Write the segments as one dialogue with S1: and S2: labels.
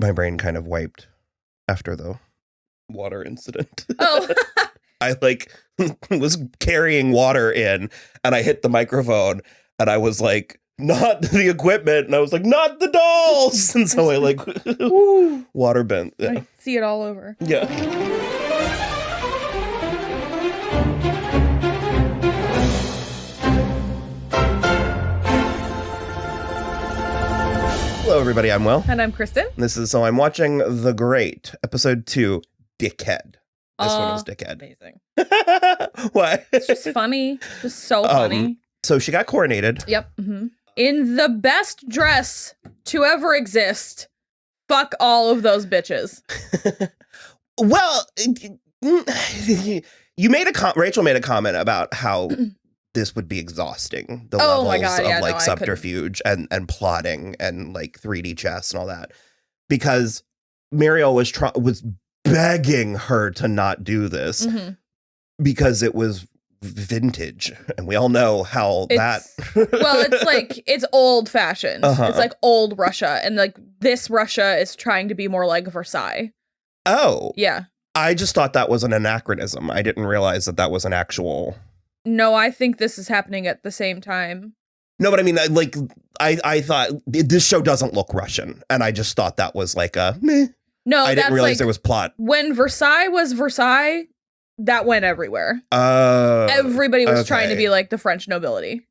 S1: My brain kind of wiped after the water incident.
S2: Oh.
S1: I like was carrying water in and I hit the microphone and I was like, not the equipment. And I was like, not the dolls. And so I like water bent. Yeah.
S2: I see it all over.
S1: Yeah. Hello, everybody. I'm Will.
S2: And I'm Kristen.
S1: This is So I'm Watching The Great, Episode 2, Dickhead. This one was Dickhead.
S2: Amazing.
S1: What?
S2: It's just funny. Just so funny.
S1: So she got coronated.
S2: Yep. Mm-hmm. In the best dress to ever exist. Fuck all of those bitches.
S1: Well, you made Rachel made a comment about how this would be exhausting. The levels of like subterfuge and plotting and like 3D chess and all that, because Muriel was begging her to not do this because it was vintage, and we all know how well,
S2: it's like it's old fashioned. It's like old Russia, and like this Russia is trying to be more like Versailles.
S1: Oh,
S2: yeah.
S1: I just thought that was an anachronism. I didn't realize that was an actual.
S2: No, I think this is happening at the same time.
S1: No, but I mean, like, I thought this show doesn't look Russian, and I just thought that was like a meh.
S2: No,
S1: I didn't realize there was plot.
S2: When Versailles was Versailles, that went everywhere. Everybody was trying to be like the French nobility.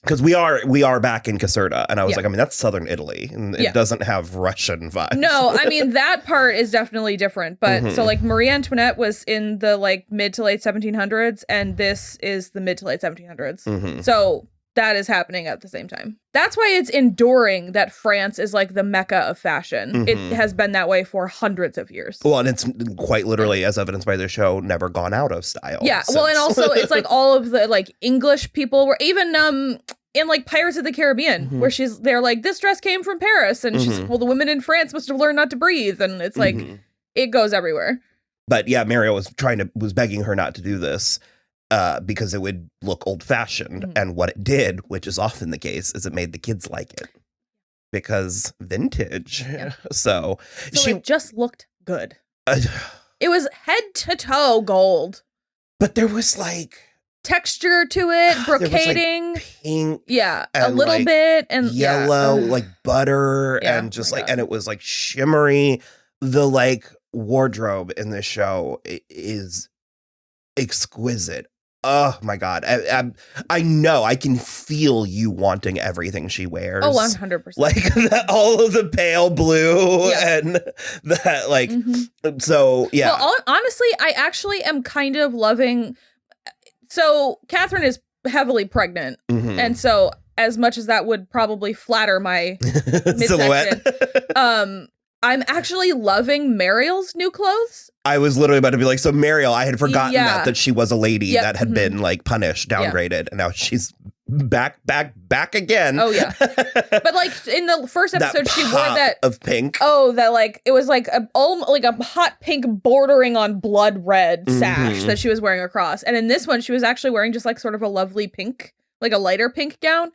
S1: Because we are back in Caserta, and I was like, I mean, that's southern Italy, and it doesn't have Russian vibes.
S2: No, I mean, that part is definitely different. But so like Marie Antoinette was in the like mid to late 1700s, and this is the mid to late 1700s. So that is happening at the same time. That's why it's enduring that France is like the mecca of fashion. It has been that way for hundreds of years.
S1: Well, and it's quite literally, as evidenced by the show, never gone out of style.
S2: Yeah, well, and also it's like all of the like English people were even in like Pirates of the Caribbean, where they're like, this dress came from Paris, and she's like, well, the women in France must have learned not to breathe, and it's like it goes everywhere. But
S1: yeah, Muriel was begging her not to do this. Because it would look old-fashioned, and what it did, which is often the case, is it made the kids like it because vintage. Yeah. So she
S2: it just looked good. It was head to toe gold,
S1: but there was like
S2: texture to it, brocading,
S1: like pink,
S2: a little
S1: like
S2: bit, and
S1: yellow, like butter, and just like, and it was like shimmery. The like wardrobe in this show is exquisite. Oh my God. I know, I can feel you wanting everything she wears.
S2: Oh, 100%.
S1: Like all of the pale blue and that like, so yeah.
S2: Well, honestly, I actually am kind of loving, so Catherine is heavily pregnant. And so as much as that would probably flatter my
S1: silhouette,
S2: I'm actually loving Mariel's new clothes.
S1: I was literally about to be like, so Muriel, I had forgotten that she was a lady that had been like punished, downgraded, and now she's back again.
S2: Oh yeah, but like in the first episode, she wore that
S1: of pink.
S2: Oh, that like it was like a hot pink bordering on blood red sash that she was wearing across, and in this one, she was actually wearing just like sort of a lovely pink, like a lighter pink gown.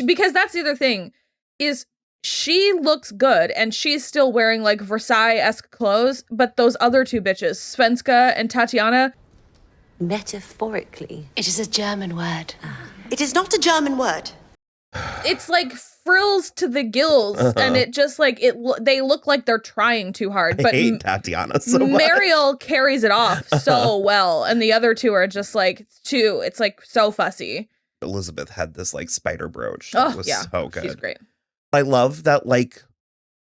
S2: Because that's the other thing is. She looks good, and she's still wearing, like, Versailles-esque clothes, but those other two bitches, Svenska and Tatiana...
S3: Metaphorically.
S4: It is a German word.
S3: It is not a German word.
S2: It's, like, frills to the gills, and it just, like, they look like they're trying too hard. But
S1: I hate Tatiana so much.
S2: Muriel carries it off so well, and the other two are just, like, it's, like, so fussy.
S1: Elizabeth had this, like, spider brooch. That was so good.
S2: She's great.
S1: I love that, like,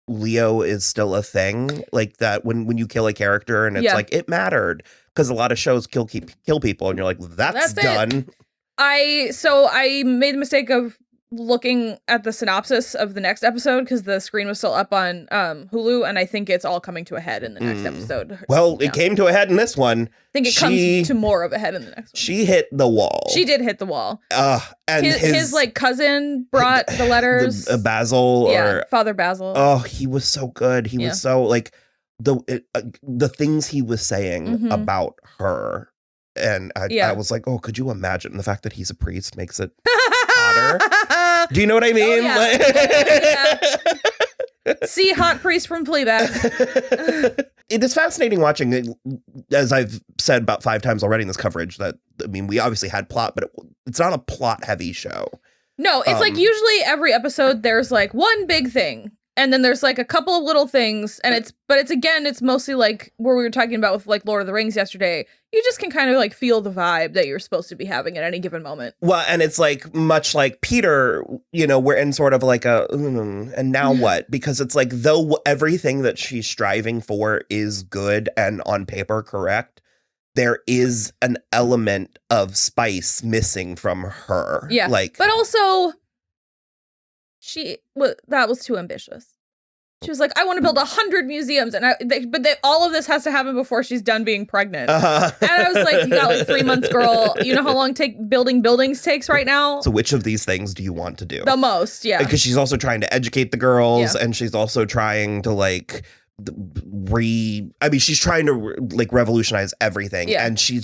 S1: Leo is still a thing. Like, that when you kill a character and it's like, it mattered. Because a lot of shows kill people and you're like, that's done.
S2: I made the mistake of looking at the synopsis of the next episode because the screen was still up on Hulu, and I think it's all coming to a head in the next episode.
S1: Well, it came to a head in this one.
S2: I think it comes to more of a head in the next one.
S1: She hit the wall.
S2: She did hit the wall.
S1: And
S2: his like cousin brought the letters.
S1: Basil,
S2: Father Basil.
S1: Oh, he was so good. He was so like the things he was saying about her. And I was like, oh, could you imagine? The fact that he's a priest makes it hotter. Do you know what I mean?
S2: Oh, yeah. See Hot Priest from Fleabag.
S1: It is fascinating watching, as I've said about 5 times already in this coverage, that, I mean, we obviously had plot, but it's not a plot-heavy show.
S2: No, it's like usually every episode there's like one big thing. And then there's like a couple of little things, and it's mostly like where we were talking about with like Lord of the Rings yesterday. You just can kind of like feel the vibe that you're supposed to be having at any given moment.
S1: Well, and it's like much like Peter, we're in sort of like and now what? Because it's like, though everything that she's striving for is good and on paper correct, there is an element of spice missing from her.
S2: Yeah, but also, that was too ambitious. She was like, I want to build 100 museums, and all of this has to happen before she's done being pregnant. And I was like, you got like 3 months, girl. You know how long building buildings takes right now?
S1: So which of these things do you want to do?
S2: The most, yeah.
S1: Because she's also trying to educate the girls, and she's also trying to like she's trying to like revolutionize everything, and she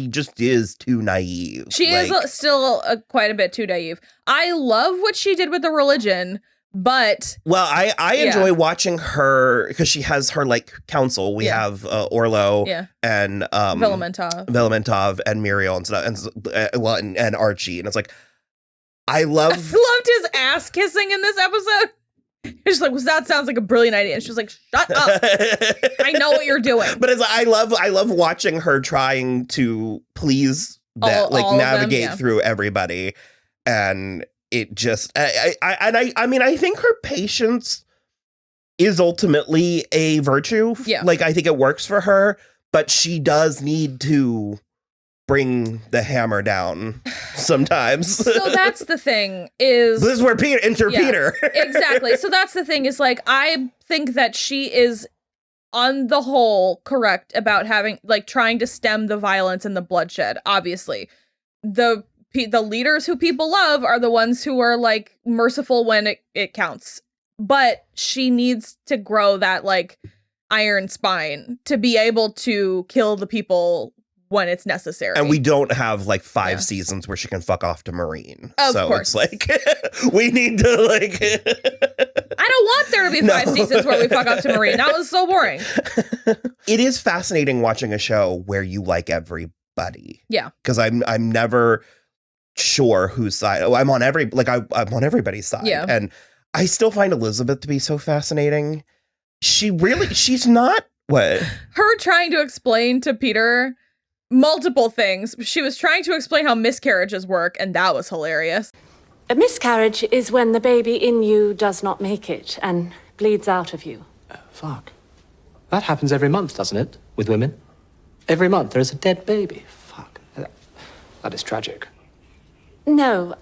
S1: just is too naive.
S2: She is still quite a bit too naive. I love what she did with the religion, but
S1: I enjoy watching her because she has her like council. We have Orlo and Velementov and Muriel and stuff, and Archie, and it's like I loved
S2: his ass kissing in this episode. She's like, well, that sounds like a brilliant idea. And she was like, shut up. I know what you're doing.
S1: But it's, I love watching her trying to please that, all navigate through everybody. And it just, I mean, I think her patience is ultimately a virtue.
S2: Yeah.
S1: Like, I think it works for her, but she does need to bring the hammer down sometimes.
S2: So that's the thing is...
S1: This is where Peter...
S2: Exactly. So that's the thing is like, I think that she is on the whole correct about having, like, trying to stem the violence and the bloodshed. Obviously. The leaders who people love are the ones who are like merciful when it counts. But she needs to grow that like iron spine to be able to kill the people when it's necessary.
S1: And we don't have like 5 seasons where she can fuck off to Marine.
S2: Of course.
S1: It's like, we need to like...
S2: I don't want there to be 5 seasons where we fuck off to Marine. That was so boring.
S1: It is fascinating watching a show where you like everybody.
S2: Yeah.
S1: Because I'm never sure whose side. I'm on I'm on everybody's side.
S2: Yeah.
S1: And I still find Elizabeth to be so fascinating. She's not... What?
S2: Her trying to explain to Peter... multiple things. She was trying to explain how miscarriages work, and that was hilarious.
S4: A miscarriage is when the baby in you does not make it and bleeds out of you.
S5: Fuck. That happens every month, doesn't it? With women? Every month there is a dead baby. Fuck. That is tragic.
S4: No.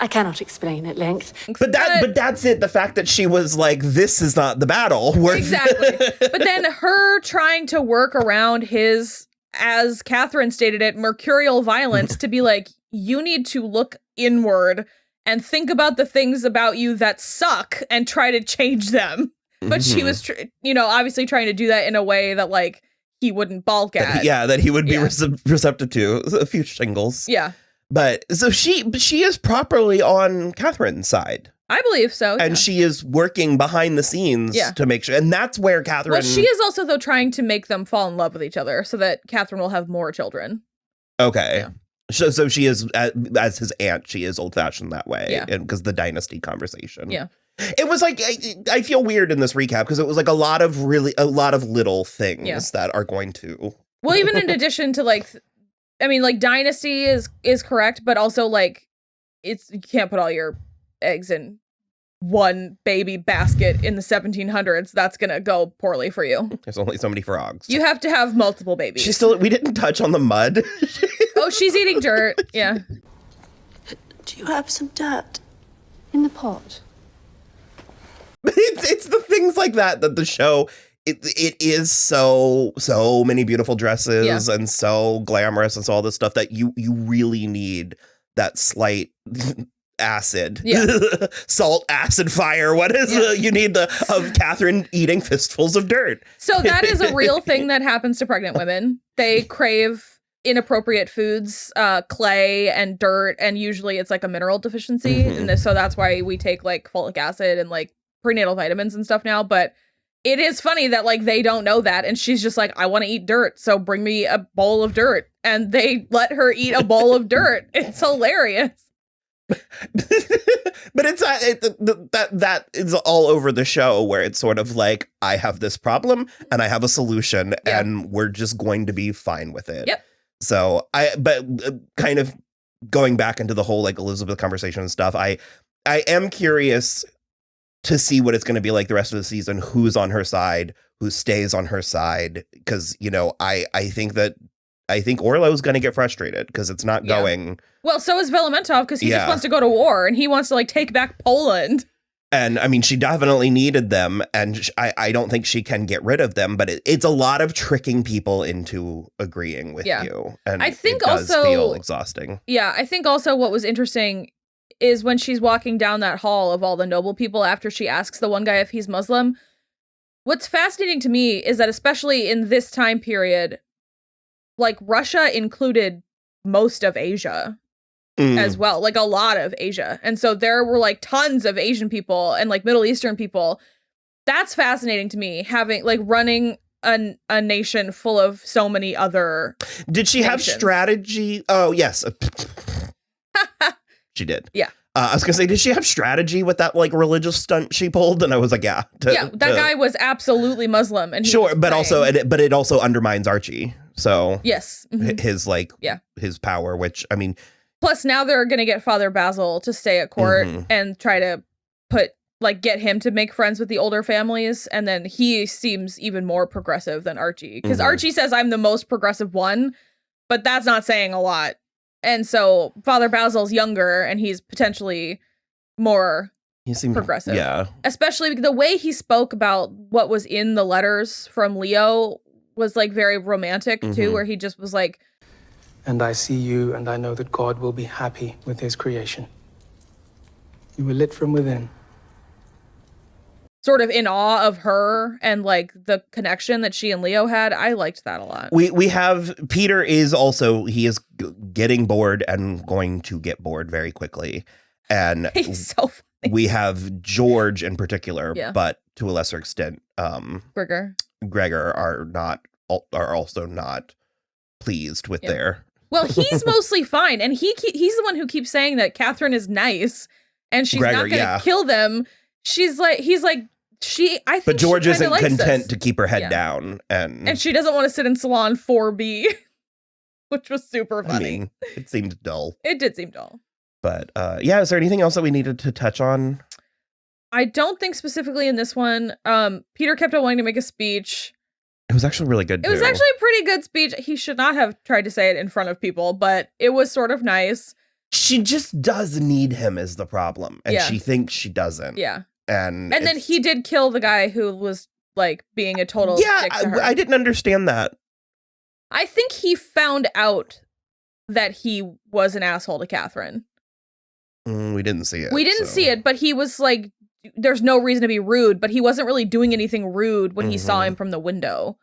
S4: I cannot explain at length.
S1: But that's it. The fact that she was like, this is not the battle.
S2: Exactly. But then her trying to work around his... as Catherine stated it, mercurial violence to be like, you need to look inward and think about the things about you that suck and try to change them. But she was, obviously trying to do that in a way that like he wouldn't balk at.
S1: That he would be receptive to a few shingles.
S2: Yeah.
S1: But so she is properly on Catherine's side.
S2: I believe so.
S1: And she is working behind the scenes to make sure. And that's where Catherine...
S2: Well, she is also, though, trying to make them fall in love with each other so that Catherine will have more children.
S1: Okay. Yeah. So she is, as his aunt, she is old-fashioned that way.
S2: Yeah.
S1: Because the dynasty conversation.
S2: Yeah.
S1: It was like, I feel weird in this recap because it was like a lot of little things that are going to...
S2: Well, even in addition to like, I mean, like dynasty is correct, but also like, you can't put all your eggs in one baby basket in the 1700s. That's gonna go poorly for you.
S1: There's only so many frogs.
S2: You have to have multiple babies.
S1: We didn't touch on the mud.
S2: Oh, she's eating dirt. Yeah.
S3: Do you have some dirt?
S4: In the pot.
S1: It's the things like that the show it is so many beautiful dresses and so glamorous and so all this stuff that you really need that slight acid, salt, acid, fire. What is you need of Catherine eating fistfuls of dirt.
S2: So that is a real thing that happens to pregnant women. They crave inappropriate foods, clay and dirt, and usually it's like a mineral deficiency. And so that's why we take like folic acid and like prenatal vitamins and stuff now, but it is funny that like they don't know that, and she's just like, I want to eat dirt, so bring me a bowl of dirt, and they let her eat a bowl of dirt. It's hilarious.
S1: But it's that is all over the show, where it's sort of like, I have this problem and I have a solution, and we're just going to be fine with it.
S2: Yep.
S1: So kind of going back into the whole like Elizabeth conversation and stuff, I am curious to see what it's going to be like the rest of the season, who's on her side, who stays on her side. Because, you know, I think Orlo's going to get frustrated because it's not going. Well,
S2: so is Velementov, because he just wants to go to war and he wants to like take back Poland.
S1: And I mean, she definitely needed them, and I don't think she can get rid of them, but it's a lot of tricking people into agreeing with you. And I think it does feel exhausting.
S2: Yeah, I think also what was interesting is when she's walking down that hall of all the noble people after she asks the one guy if he's Muslim. What's fascinating to me is that especially in this time period, like Russia included most of Asia as well, like a lot of Asia. And so there were like tons of Asian people and like Middle Eastern people. That's fascinating to me, having like running a nation full of so many other
S1: Did she have strategy? Oh, yes. She did.
S2: Yeah.
S1: I was going to say, did she have strategy with that like religious stunt she pulled? And I was like, yeah.
S2: That guy was absolutely Muslim. And
S1: sure, but it also undermines Archie. So
S2: yes,
S1: his his power, which I mean.
S2: Plus now they're going to get Father Basil to stay at court and try to get him to make friends with the older families. And then he seems even more progressive than Archie, because Archie says I'm the most progressive one, but that's not saying a lot. And so Father Basil's younger and he's potentially more progressive.
S1: Yeah.
S2: Especially the way he spoke about what was in the letters from Leo was like very romantic too, where he just was like,
S6: and I see you, and I know that God will be happy with his creation. You were lit from within.
S2: Sort of in awe of her and like the connection that she and Leo had. I liked that a lot.
S1: We have Peter is getting bored and going to get bored very quickly. And
S2: he's so funny.
S1: We have George in particular, but to a lesser extent, Gregor are also not pleased with their.
S2: Well, he's mostly fine, and he's the one who keeps saying that Catherine is nice and she's not going to kill them. But
S1: George isn't content to keep her head down, and
S2: she doesn't want to sit in salon 4B, which was super funny.
S1: I mean, it seemed dull.
S2: It did seem dull.
S1: But is there anything else that we needed to touch on?
S2: I don't think specifically in this one. Peter kept on wanting to make a speech.
S1: It was actually really good.
S2: It was actually a pretty good speech. He should not have tried to say it in front of people, but it was sort of nice.
S1: She just does need him is the problem, and she thinks she doesn't.
S2: Yeah.
S1: And
S2: then he did kill the guy who was like being a total dick to her.
S1: I didn't understand that.
S2: I think he found out that he was an asshole to Catherine.
S1: We didn't see it.
S2: We didn't see it, but he was like, there's no reason to be rude, but he wasn't really doing anything rude when he saw him from the window.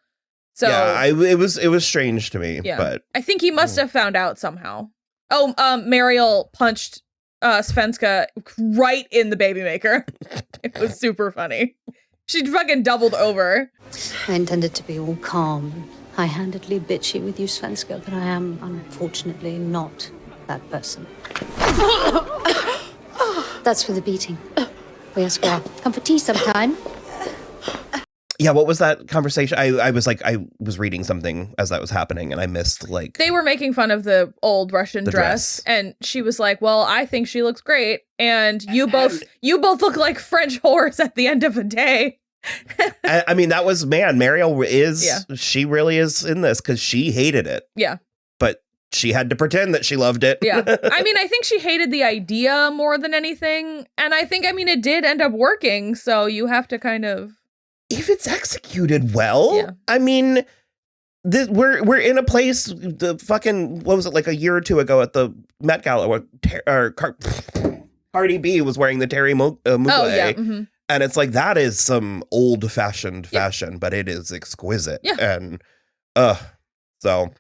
S2: So
S1: yeah, it was strange to me.
S2: Yeah.
S1: But
S2: I think he must have found out somehow. Oh, Mariel punched Svenska right in the baby maker. It was super funny. She fucking doubled over.
S7: I intended to be all calm and high-handedly bitchy with you, Svenska, but I am unfortunately not that person. That's for the beating. Yes, girl. Come for tea sometime.
S1: Yeah, what was that conversation? I was reading something as that was happening, and I missed like
S2: they were making fun of the old Russian dress, and she was like, "Well, I think she looks great, and you both look like French whores at the end of the day."
S1: I mean, that was Mariel she really is in this because she hated it.
S2: Yeah,
S1: but she had to pretend that she loved it.
S2: Yeah, I mean, I think she hated the idea more than anything, and I think it did end up working. So you have to kind of.
S1: If it's executed well, I mean, we're in a place. The fucking what was it like a year or two ago at the Met Gala where Cardi B was wearing the Terry Mugler, and it's like that is some old fashioned fashion, but it is exquisite.
S2: Yeah,
S1: and so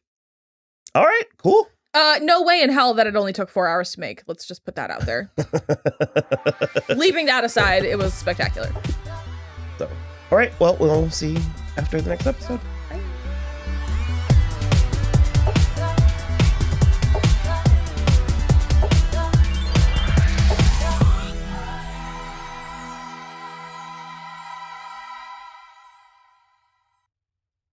S1: all right, cool.
S2: No way in hell that it only took 4 hours to make. Let's just put that out there. Leaving that aside, it was spectacular.
S1: So, all right. Well, we'll see you after the next episode.